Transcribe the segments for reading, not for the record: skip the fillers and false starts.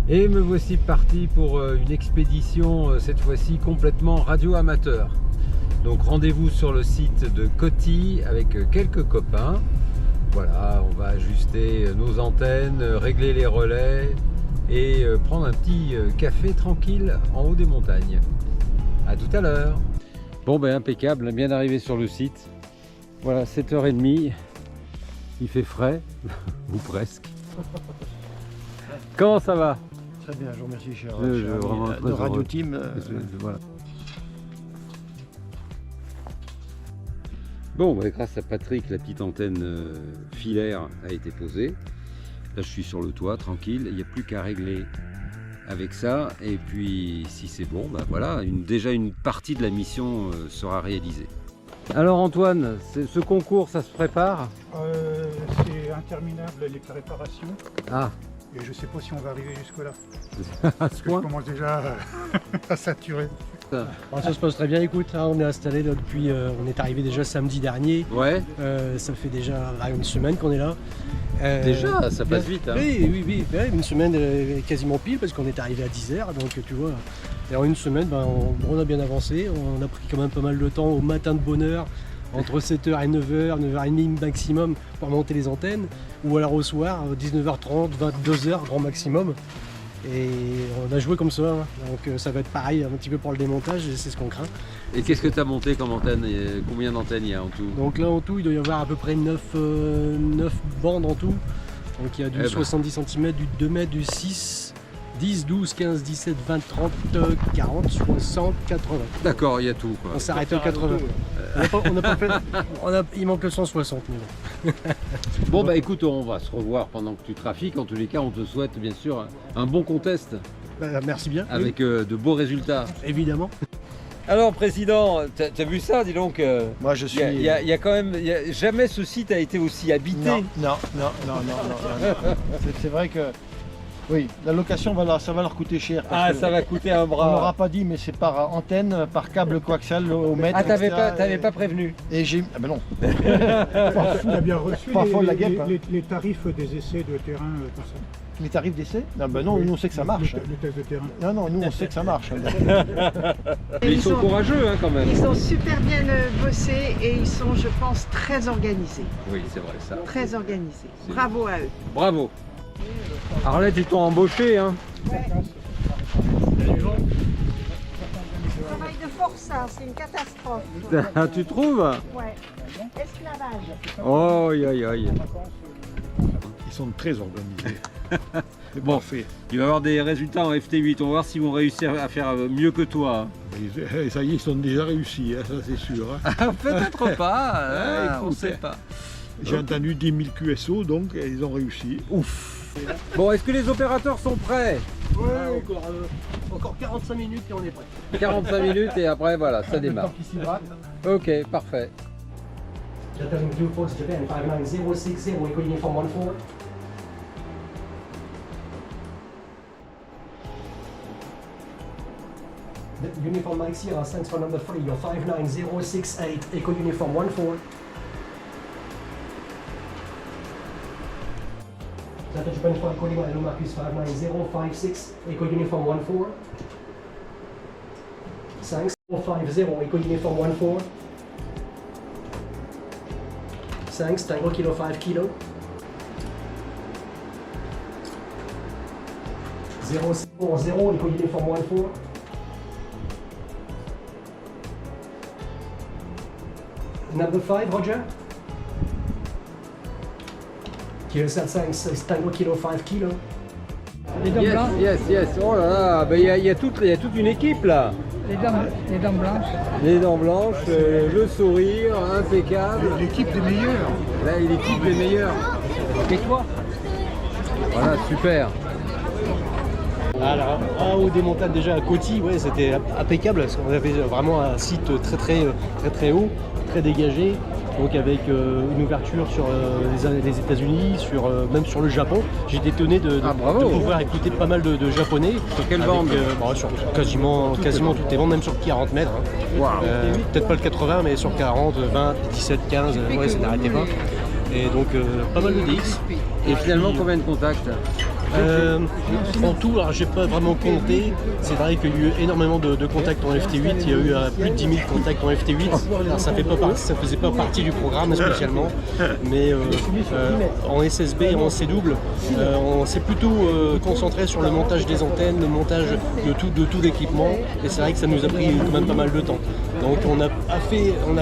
Et me voici parti pour une expédition, cette fois-ci complètement radio amateur. Donc rendez-vous sur le site de Coty avec quelques copains. Voilà, on va ajuster nos antennes, régler les relais et prendre un petit café tranquille en haut des montagnes. A tout à l'heure. Bon ben impeccable, bien arrivé sur le site. Voilà, 7h30, il fait frais, ou presque. Comment ça va? Très bien, je vous remercie, cher vraiment de Radio Team. Voilà. Bon, bah, grâce à Patrick, la petite antenne filaire a été posée. Là, je suis sur le toit, tranquille. Il n'y a plus qu'à régler avec ça. Et puis, si c'est bon, bah voilà, déjà une partie de la mission sera réalisée. Alors Antoine, ce concours, ça se prépare? C'est interminable les préparations. Ah. Et je ne sais pas si on va arriver jusque-là. À ce point? Je commence déjà à saturer. Alors, ça se passe très bien, écoute, hein, on est installé là, depuis, on est arrivé déjà samedi dernier. Ouais. Ça fait déjà une semaine qu'on est là. Déjà, ça passe vite. Hein. Oui, une semaine quasiment pile parce qu'on est arrivé à 10h, donc tu vois. Et en une semaine, on a bien avancé, on a pris quand même pas mal de temps au matin de bonne heure, entre 7h et 9h, 9h30 maximum pour monter les antennes, ou alors au soir, 19h30, 22h grand maximum. Et on a joué comme ça, hein. Donc ça va être pareil un petit peu pour le démontage, c'est ce qu'on craint. Et qu'est-ce que tu as monté comme antenne? Combien d'antennes il y a en tout? Donc là en tout, il doit y avoir à peu près 9 bandes en tout. Donc il y a du 70 cm, du 2 mètres, du 6, 10, 12, 15, 17, 20, 30, 40, 60, 80. D'accord, il y a tout quoi. On s'arrête au 80. On n'a pas fait... il manque le 160 mais bon. Bon bah écoute, on va se revoir pendant que tu trafiques. En tous les cas, on te souhaite bien sûr un bon contest. Merci bien. Avec de beaux résultats. Évidemment. Alors président, t'as vu ça, dis donc. Moi je suis... Il y a quand même... jamais ce site a été aussi habité. Non. C'est vrai que... Oui, la location, ça va leur coûter cher. Ça va coûter un bras. On n'aura pas dit, mais c'est par antenne, par câble coaxial au mètre. Ah, t'avais pas prévenu? Et j'ai... Ah ben non. On a bien reçu les tarifs des essais de terrain comme ça. Les tarifs d'essai? Non, ben non, nous on sait que ça marche. Le test de terrain. Non, nous on sait que ça marche. Mais ils sont courageux hein, quand même. Ils ont super bien bossé et ils sont, je pense, très organisés. Oui, c'est vrai ça. Très organisés. Bravo à eux. Bravo. Arlette, ils t'ont embauché, hein? Ouais. Travail de force, ça, c'est une catastrophe. Tu trouves? Ouais. Esclavage. Oh, aïe. Ils sont très organisés. Bon, il va y avoir des résultats en FT8. On va voir s'ils vont réussir à faire mieux que toi. Ça y est, ils sont déjà réussis, hein, ça c'est sûr. Hein. Peut-être pas, on ne sait pas. J'ai entendu 10 000 QSO, donc ils ont réussi. Ouf. Bon, est-ce que les opérateurs sont prêts? Ouais, encore 45 minutes et on est prêt. 45 minutes et après, voilà, ça démarre. Ok, parfait. J'attends Blue Fox Japan 59060, Echo Uniform 14. Uniform Mike Sierra, thanks for number 3, you're 59068, Echo Uniform 14. Delta Japan 5 calling Hello Marcus 59056, Echo Uniform 14. Thanks, 450, Echo Uniform 14. Thanks, Tango Kilo 5 Kilo. 040, Echo Uniform 14. Number 5, Roger. Kilo 75, Tango Kilo 5 Kilo. Les dents blanches. Yes. Oh là là, ben, il y a toute une équipe là. Les dents blanches. Les dents blanches, le sourire, impeccable. L'équipe des meilleurs. Là, l'équipe des meilleurs. Et toi? Voilà, super. Alors, en haut des montagnes déjà à Coty, ouais, c'était impeccable parce qu'on avait vraiment un site très haut, très dégagé. Donc avec une ouverture sur les États-Unis, même sur le Japon. J'étais étonné de pouvoir écouter pas mal de japonais. Sur quelle bande? Sur quasiment toutes les bandes, même sur 40 mètres. Hein. Wow. Peut-être pas le 80, mais sur 40, 20, 17, 15, ouais, ça n'arrêtait pas. Et donc pas mal de DX. Et finalement, combien de contacts? En tout, alors j'ai pas vraiment compté. C'est vrai qu'il y a eu énormément de contacts en FT8. Il y a eu plus de 10 000 contacts en FT8. Alors, ça faisait pas partie du programme spécialement, mais en SSB et en C-double, on s'est plutôt concentré sur le montage des antennes, le montage de tout l'équipement. Et c'est vrai que ça nous a pris quand même pas mal de temps. Donc on n'a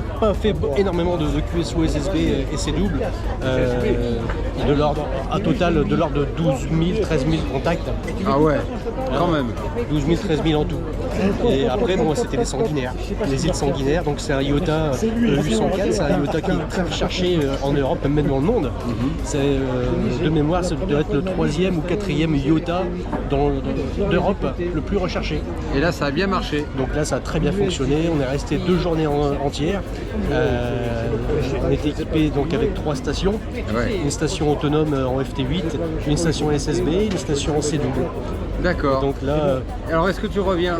pas fait énormément de QSO SSB et C-double, de l'ordre à total de l'ordre de 12 000, 13 000 contacts. Ah ouais, quand même. 12 000, 13 000 en tout. Et après, bon, c'était les sanguinaires, les îles sanguinaires. Donc c'est un IOTA 804, c'est un IOTA qui est très recherché en Europe, même dans le monde. C'est de mémoire, ça doit être le 3e ou 4e IOTA d'Europe le plus recherché. Et là, ça a bien marché. Donc là, ça a très bien fonctionné. On est resté 2 journées entières. On était équipé donc avec 3 stations. Ouais. Une station autonome en FT8, une station SSB, une station en C-double. D'accord. Donc là, alors est-ce que tu reviens?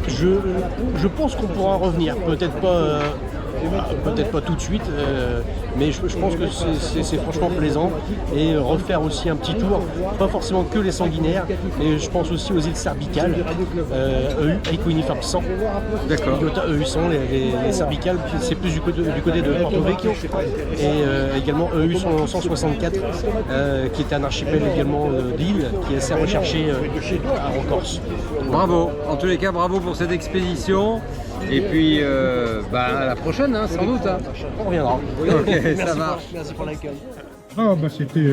je pense qu'on pourra revenir. Peut-être pas tout de suite, mais je pense que c'est franchement plaisant. Et refaire aussi un petit tour, pas forcément que les sanguinaires, mais je pense aussi aux îles Cerbicales, Equinifarm 100. D'accord. IOTA EU100, les Cerbicales, c'est plus du côté de Porto Vecchio. Et également EU 164, qui est un archipel également d'îles, qui est assez recherché en Corse. Bravo, en tous les cas, bravo pour cette expédition. Et puis, à la prochaine, hein, sans doute. Hein. On reviendra. Ok, ça marche. Merci pour l'accueil. Ah bah c'était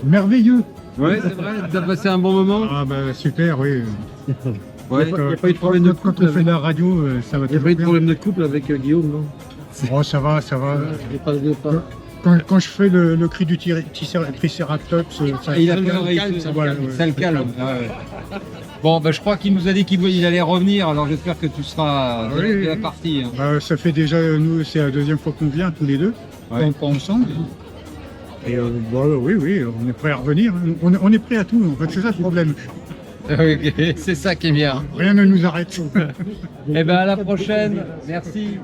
merveilleux. Ouais, c'est vrai, t'as passé un bon moment. Ah bah super, oui. Ouais. Il n'y a pas eu de problème de couple. Quand on fait de la radio, ça va. Il n'y a pas eu de problème de couple avec Guillaume, non? Oh, ça va. Quand je fais le cri du Triceratops, ça, Il a ça, peur, ça le calme. Bon, je crois qu'il nous a dit qu'il allait revenir, alors j'espère que tu seras de la partie. Hein. Bah, ça fait déjà, nous, c'est la 2e fois qu'on vient tous les deux, pas ensemble. Et oui, on est prêt à revenir. Hein. On est prêt à tout, en fait, c'est ça le problème. Ok, c'est ça qui est bien. Rien ne nous arrête. Eh bien, à la prochaine. Merci.